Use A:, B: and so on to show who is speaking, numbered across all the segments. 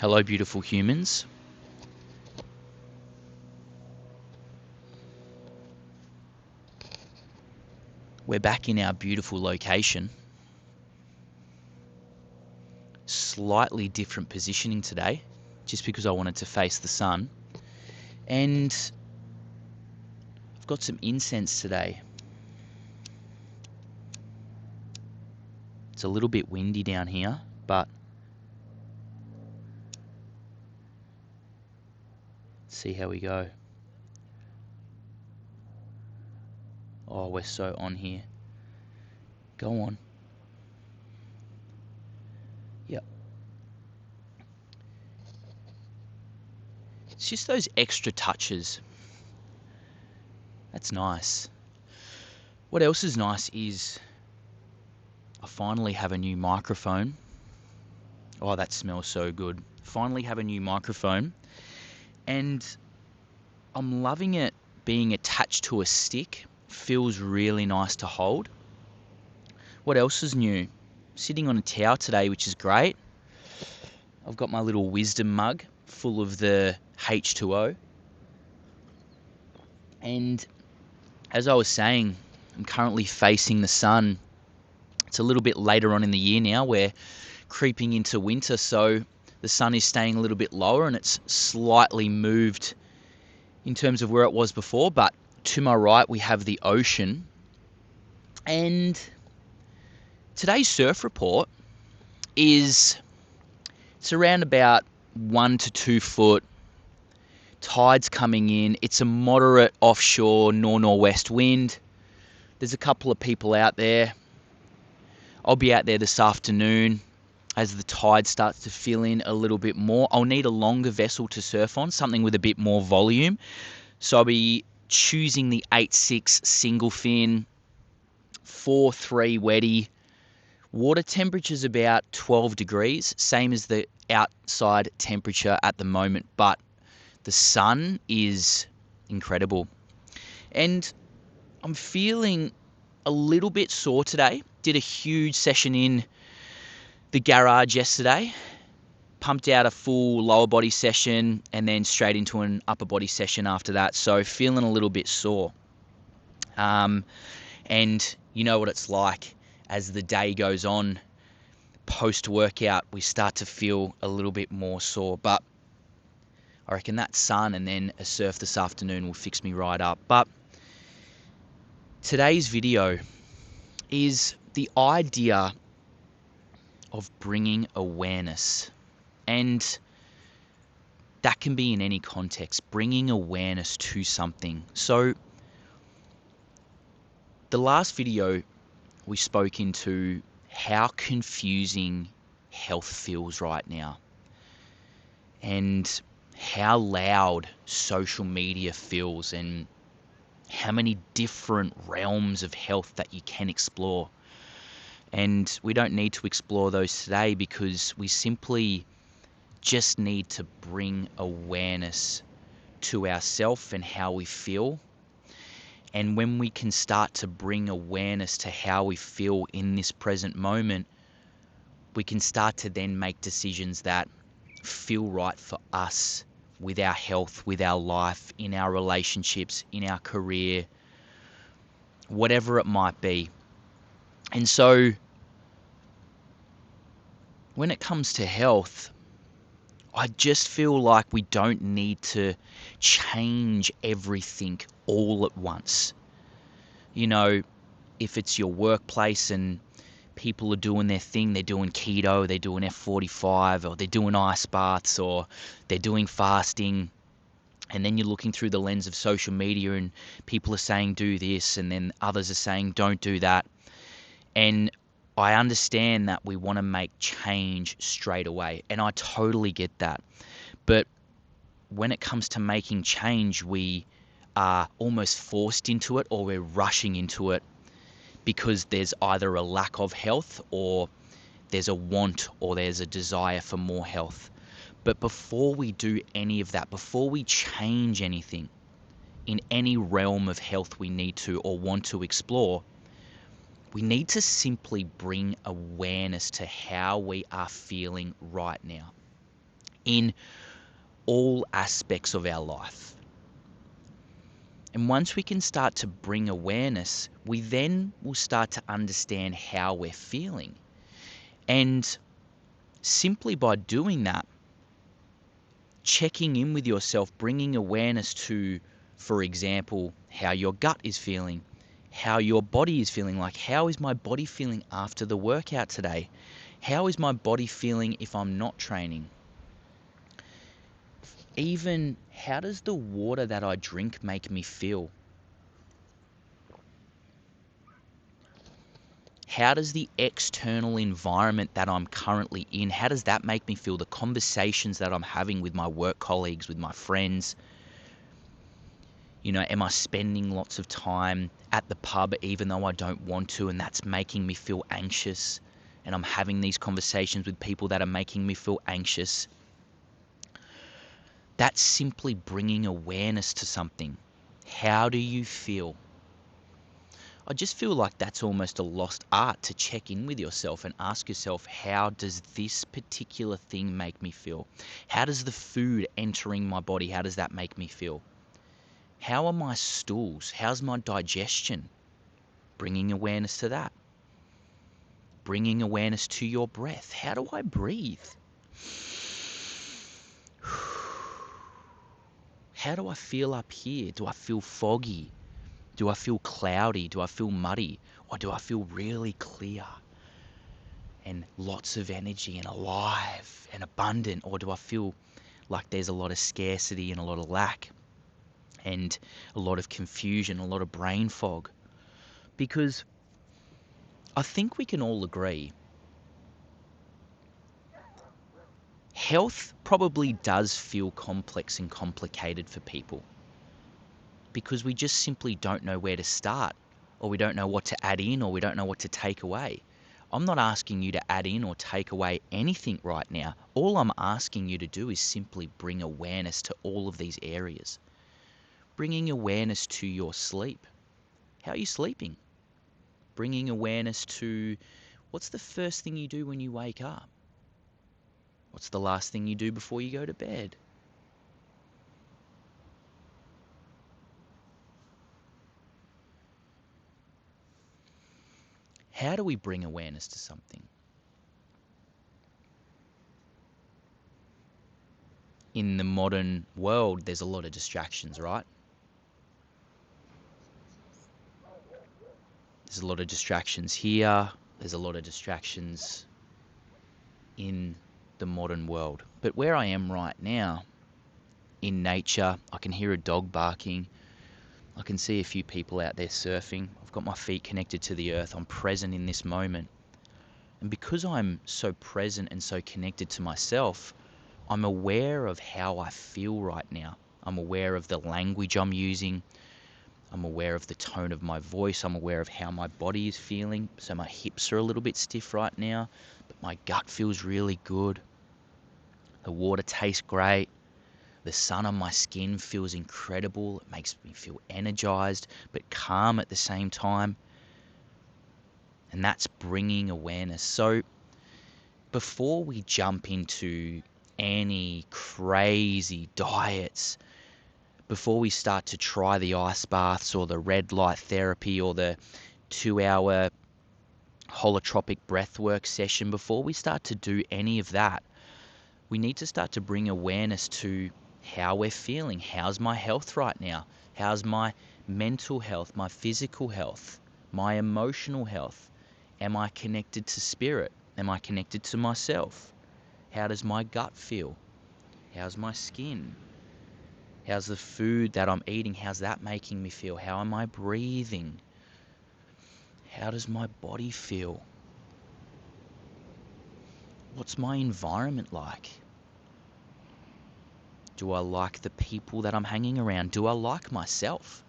A: Hello, beautiful humans. We're back in our beautiful location. Slightly different positioning today, just because I wanted to face the sun. And I've got some incense today. It's a little bit windy down here, but let's see how we go. Oh, we're so on here. Go on. Yep. It's just those extra touches. That's nice. What else is nice is I finally have a new microphone. Oh, that smells so good. Finally have a new microphone. And I'm loving it being attached to a stick. Feels really nice to hold. What else is new? Sitting on a towel today, which is great. I've got my little wisdom mug full of the H2O. And as I was saying, I'm currently facing the sun. It's a little bit later on in the year now. We're creeping into winter, so the sun is staying a little bit lower and it's slightly moved in terms of where it was before. But to my right, we have the ocean. And today's surf report is it's around about 1 to 2 foot. Tide's coming in. It's a moderate offshore nor-norwest wind. There's a couple of people out there. I'll be out there this afternoon as the tide starts to fill in a little bit more. I'll need a longer vessel to surf on, something with a bit more volume. So I'll be choosing the 8.6 single fin, 4.3 wetty. Water temperature's about 12 degrees, same as the outside temperature at the moment, but the sun is incredible. And I'm feeling a little bit sore today. Did a huge session in the garage yesterday. Pumped out a full lower body session and then straight into an upper body session after that. So feeling a little bit sore. And you know what it's like as the day goes on. Post-workout, we start to feel a little bit more sore. But I reckon that sun and then a surf this afternoon will fix me right up. But today's video is the idea of bringing awareness. And that can be in any context, bringing awareness to something. So the last video we spoke into how confusing health feels right now and how loud social media feels and how many different realms of health that you can explore. And we don't need to explore those today because we simply just need to bring awareness to ourselves and how we feel. And when we can start to bring awareness to how we feel in this present moment, we can start to then make decisions that feel right for us with our health, with our life, in our relationships, in our career, whatever it might be. And so when it comes to health, I just feel like we don't need to change everything all at once. You know, if it's your workplace and people are doing their thing, they're doing keto, they're doing F45, or they're doing ice baths, or they're doing fasting, and then you're looking through the lens of social media and people are saying do this, and then others are saying don't do that. And I understand that we want to make change straight away, and I totally get that. But when it comes to making change, we are almost forced into it or we're rushing into it because there's either a lack of health or there's a want or there's a desire for more health. But before we do any of that, before we change anything in any realm of health we need to or want to explore, we need to simply bring awareness to how we are feeling right now. in all aspects of our life. And once we can start to bring awareness, we then will start to understand how we're feeling. And simply by doing that, checking in with yourself, bringing awareness to, for example, how your gut is feeling, how your body is feeling. Like, how is my body feeling after the workout today? How is my body feeling if I'm not training? Even, how does the water that I drink make me feel? How does the external environment that I'm currently in, how does that make me feel? The conversations that I'm having with my work colleagues, with my friends. Am I spending lots of time at the pub even though I don't want to, and that's making me feel anxious? And I'm having these conversations with people that are making me feel anxious. That's simply bringing awareness to something. How do you feel? I just feel like that's almost a lost art, to check in with yourself and ask yourself, how does this particular thing make me feel? How does the food entering my body, how does that make me feel? How are my stools? How's my digestion? Bringing awareness to that. Bringing awareness to your breath. How do I breathe? How do I feel up here? Do I feel foggy? Do I feel cloudy? Do I feel muddy? Or do I feel really clear and lots of energy and alive and abundant? Or do I feel like there's a lot of scarcity and a lot of lack and a lot of confusion, a lot of brain fog? Because I think we can all agree health probably does feel complex and complicated for people, because we just simply don't know where to start, or we don't know what to add in, or we don't know what to take away. I'm not asking you to add in or take away anything right now. All I'm asking you to do is simply bring awareness to all of these areas. Bringing awareness to your sleep. How are you sleeping? Bringing awareness to, what's the first thing you do when you wake up? What's the last thing you do before you go to bed? How do we bring awareness to something? In the modern world, there's a lot of distractions, right? There's a lot of distractions here. There's a lot of distractions in the modern world. But where I am right now, in nature, I can hear a dog barking. I can see a few people out there surfing. I've got my feet connected to the earth. I'm present in this moment. And because I'm so present and so connected to myself, I'm aware of how I feel right now. I'm aware of the language I'm using. I'm aware of the tone of my voice. I'm aware of how my body is feeling. So my hips are a little bit stiff right now, but my gut feels really good. The water tastes great. The sun on my skin feels incredible. It makes me feel energized, but calm at the same time. And that's bringing awareness. So before we jump into any crazy diets, before we start to try the ice baths or the red light therapy or the 2-hour holotropic breathwork session, before we start to do any of that, we need to start to bring awareness to how we're feeling. How's my health right now? How's my mental health, my physical health, my emotional health? Am I connected to spirit? Am I connected to myself? How does my gut feel? How's my skin? How's the food that I'm eating? How's that making me feel? How am I breathing? How does my body feel? What's my environment like? Do I like the people that I'm hanging around? Do I like myself?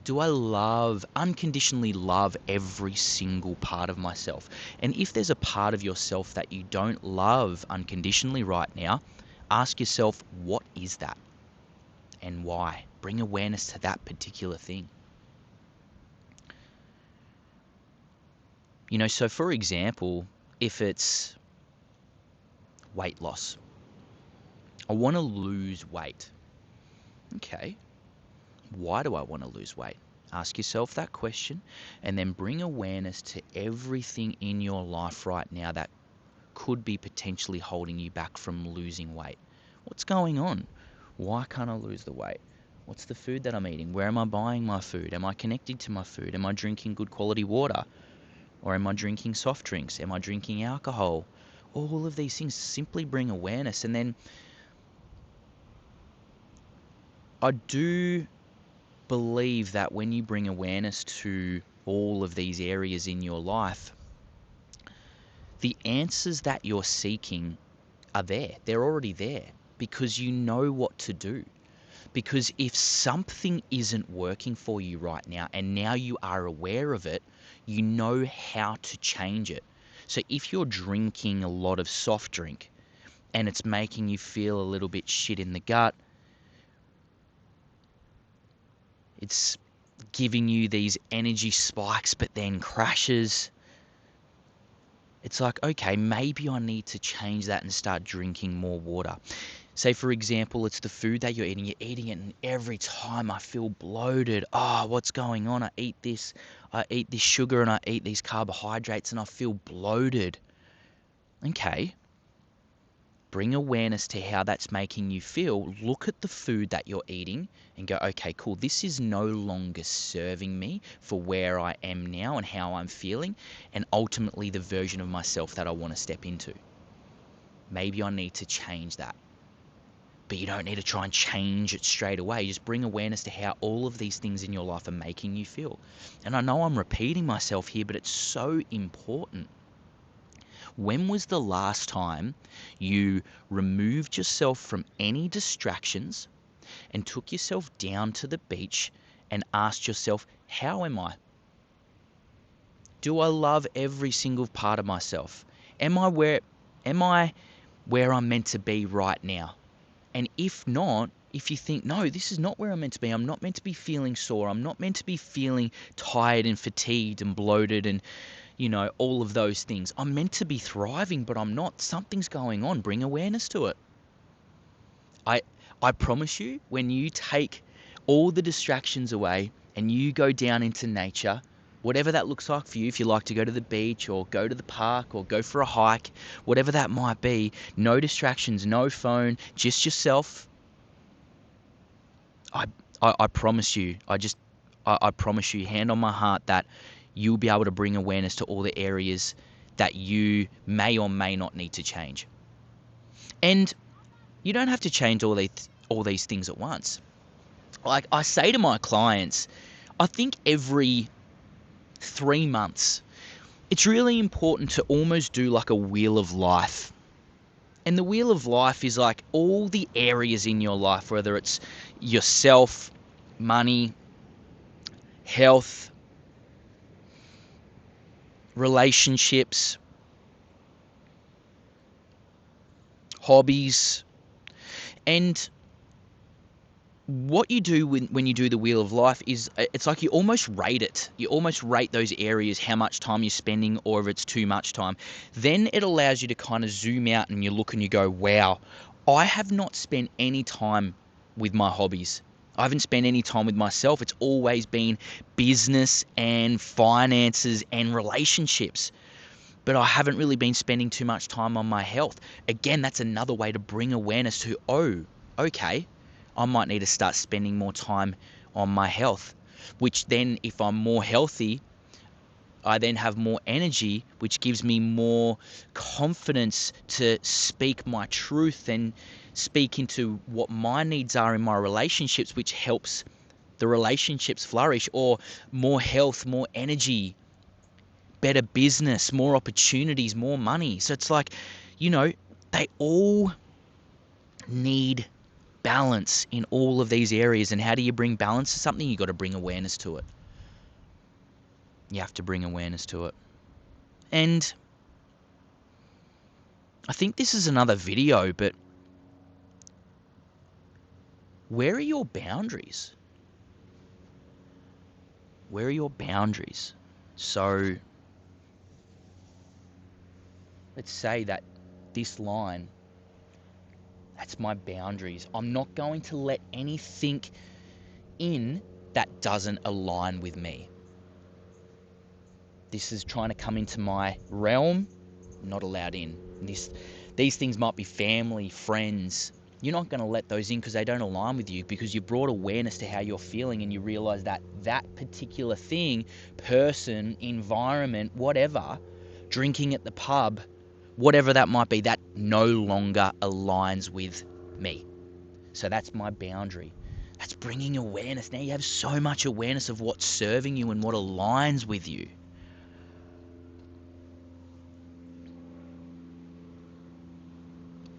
A: Do I unconditionally love every single part of myself? And if there's a part of yourself that you don't love unconditionally right now, ask yourself, what is that? And why? Bring awareness to that particular thing. So for example, if it's weight loss, I want to lose weight. Okay, why do I want to lose weight? Ask yourself that question and then bring awareness to everything in your life right now that could be potentially holding you back from losing weight. What's going on? Why can't I lose the weight? What's the food that I'm eating? Where am I buying my food? Am I connecting to my food? Am I drinking good quality water? Or am I drinking soft drinks? Am I drinking alcohol? All of these things simply bring awareness. And then I do believe that when you bring awareness to all of these areas in your life, the answers that you're seeking are there. They're already there because you know what to do. Because if something isn't working for you right now and now you are aware of it, you know how to change it. So if you're drinking a lot of soft drink and it's making you feel a little bit shit in the gut, it's giving you these energy spikes but then crashes, it's like, okay, maybe I need to change that and start drinking more water. Say, for example, it's the food that you're eating. You're eating it, and every time I feel bloated. Oh, what's going on? I eat this sugar and I eat these carbohydrates and I feel bloated. Okay, bring awareness to how that's making you feel. Look at the food that you're eating and go, okay, cool, this is no longer serving me for where I am now and how I'm feeling, and ultimately the version of myself that I want to step into. Maybe I need to change that. But you don't need to try and change it straight away. Just bring awareness to how all of these things in your life are making you feel. And I know I'm repeating myself here, but it's so important. When was the last time you removed yourself from any distractions and took yourself down to the beach and asked yourself, how am I? Do I love every single part of myself? Am I where I'm meant to be right now? And if not, if you think, no, this is not where I'm meant to be, I'm not meant to be feeling sore, I'm not meant to be feeling tired and fatigued and bloated and, all of those things. I'm meant to be thriving, but I'm not. Something's going on. Bring awareness to it. I promise you, when you take all the distractions away and you go down into nature, whatever that looks like for you, if you like to go to the beach or go to the park or go for a hike, whatever that might be, no distractions, no phone, just yourself. I promise you, I promise you, hand on my heart, that you'll be able to bring awareness to all the areas that you may or may not need to change. And you don't have to change all these things at once. Like I say to my clients, I think every 3 months, it's really important to almost do like a wheel of life. And the wheel of life is like all the areas in your life, whether it's yourself, money, health, relationships, hobbies. And what you do when you do the wheel of life is it's like you almost rate it. You almost rate those areas, how much time you're spending, or if it's too much time. Then it allows you to kind of zoom out and you look and you go, wow, I have not spent any time with my hobbies. I haven't spent any time with myself. It's always been business and finances and relationships. But I haven't really been spending too much time on my health. Again, that's another way to bring awareness to, oh, okay, I might need to start spending more time on my health, which then if I'm more healthy, I then have more energy, which gives me more confidence to speak my truth and speak into what my needs are in my relationships, which helps the relationships flourish, or more health, more energy, better business, more opportunities, more money. So it's like, they all need balance in all of these areas. And how do you bring balance to something? You got to bring awareness to it. You have to bring awareness to it. And I think this is another video, but where are your boundaries? Where are your boundaries? So let's say that this line, That's my boundaries. I'm not going to let anything in that doesn't align with me. This is trying to come into my realm, not allowed in. These things might be family, friends. You're not going to let those in because they don't align with you, because you brought awareness to how you're feeling and you realize that that particular thing, person, environment, whatever, drinking at the pub, whatever that might be, that no longer aligns with me. So that's my boundary. That's bringing awareness. Now you have so much awareness of what's serving you and what aligns with you.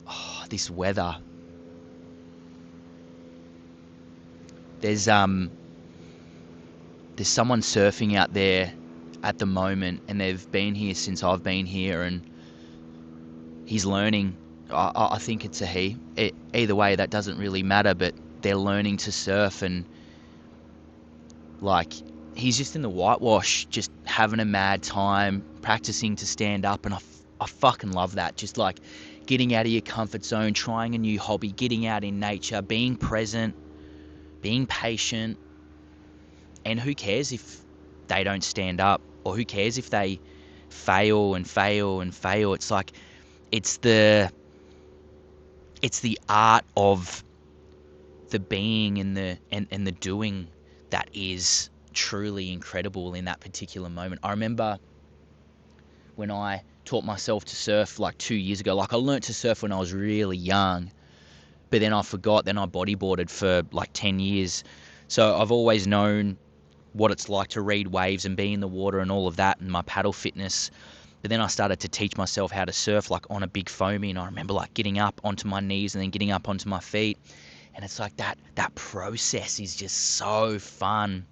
A: Oh, this weather. There's someone surfing out there at the moment, and they've been here since I've been here, and he's learning. I think it's a he. Either way, that doesn't really matter, but they're learning to surf, and like, he's just in the whitewash, just having a mad time, practicing to stand up, and I fucking love that. Just like getting out of your comfort zone, trying a new hobby, getting out in nature, being present, being patient. And who cares if they don't stand up, or who cares if they fail and fail and fail? It's like, it's the art of the being and the doing that is truly incredible in that particular moment. I remember when I taught myself to surf like 2 years ago. Like, I learnt to surf when I was really young, but then I forgot. Then I bodyboarded for like 10 years. So I've always known what it's like to read waves and be in the water and all of that, and my paddle fitness. But then I started to teach myself how to surf like on a big foamy, and I remember like getting up onto my knees and then getting up onto my feet. And it's like that process is just so fun.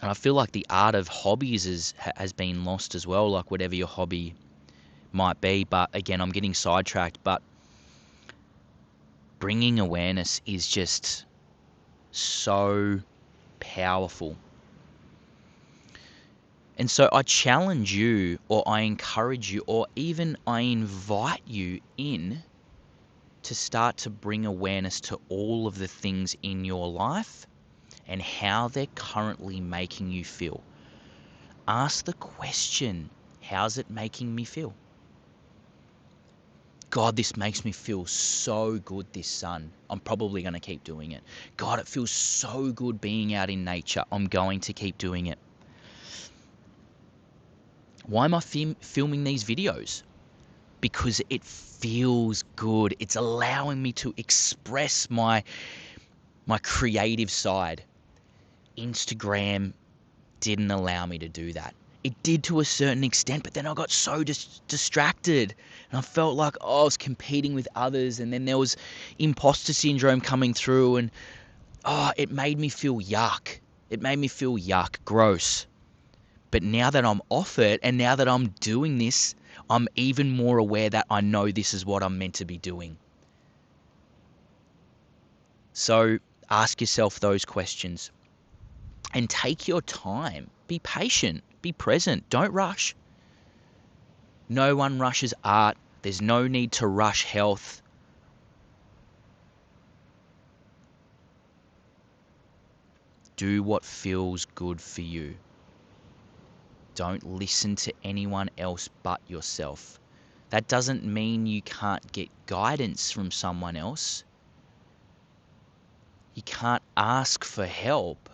A: And I feel like the art of hobbies has been lost as well, like whatever your hobby might be. But again, I'm getting sidetracked. But bringing awareness is just so powerful. And so I challenge you, or I encourage you, or even I invite you in to start to bring awareness to all of the things in your life and how they're currently making you feel. Ask the question, how's it making me feel? God, this makes me feel so good, this sun. I'm probably going to keep doing it. God, it feels so good being out in nature. I'm going to keep doing it. Why am I filming these videos? Because it feels good. It's allowing me to express my creative side. Instagram didn't allow me to do that. It did to a certain extent, but then I got so distracted, and I felt like, I was competing with others, and then there was imposter syndrome coming through, and it made me feel yuck. It made me feel yuck, gross. But now that I'm off it, and now that I'm doing this, I'm even more aware that I know this is what I'm meant to be doing. So ask yourself those questions and take your time. Be patient. Be present. Don't rush. No one rushes art. There's no need to rush health. Do what feels good for you. Don't listen to anyone else but yourself. That doesn't mean you can't get guidance from someone else. You can't ask for help.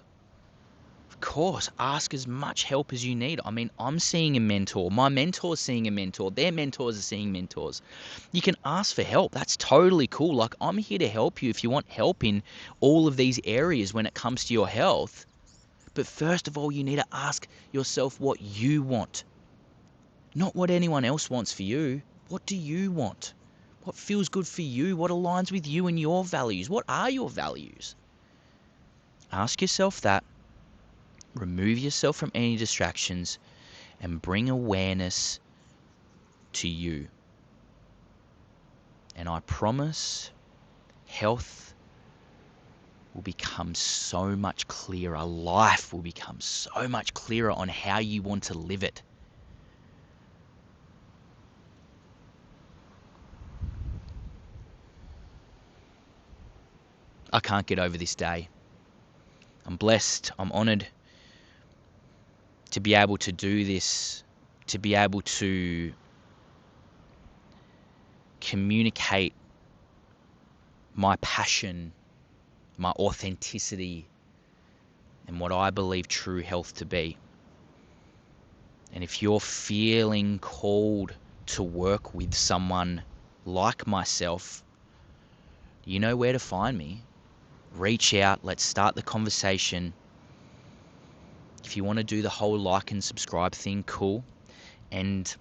A: Of course, ask as much help as you need. I mean, I'm seeing a mentor. My mentor's seeing a mentor. Their mentors are seeing mentors. You can ask for help. That's totally cool. Like, I'm here to help you if you want help in all of these areas when it comes to your health. But first of all, you need to ask yourself what you want. Not what anyone else wants for you. What do you want? What feels good for you? What aligns with you and your values? What are your values? Ask yourself that. Remove yourself from any distractions and bring awareness to you. And I promise health will become so much clearer. Life will become so much clearer on how you want to live it. I can't get over this day. I'm blessed. I'm honored to be able to do this, to be able to communicate my passion, my authenticity, and what I believe true health to be. And if you're feeling called to work with someone like myself, you know where to find me. Reach out. Let's start the conversation. If you want to do the whole like and subscribe thing, cool. And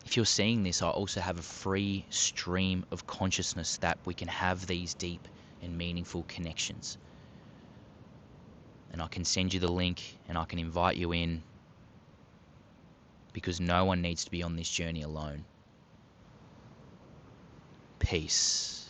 A: if you're seeing this, I also have a free stream of consciousness that we can have these deep and meaningful connections. And I can send you the link and I can invite you in, because no one needs to be on this journey alone. Peace.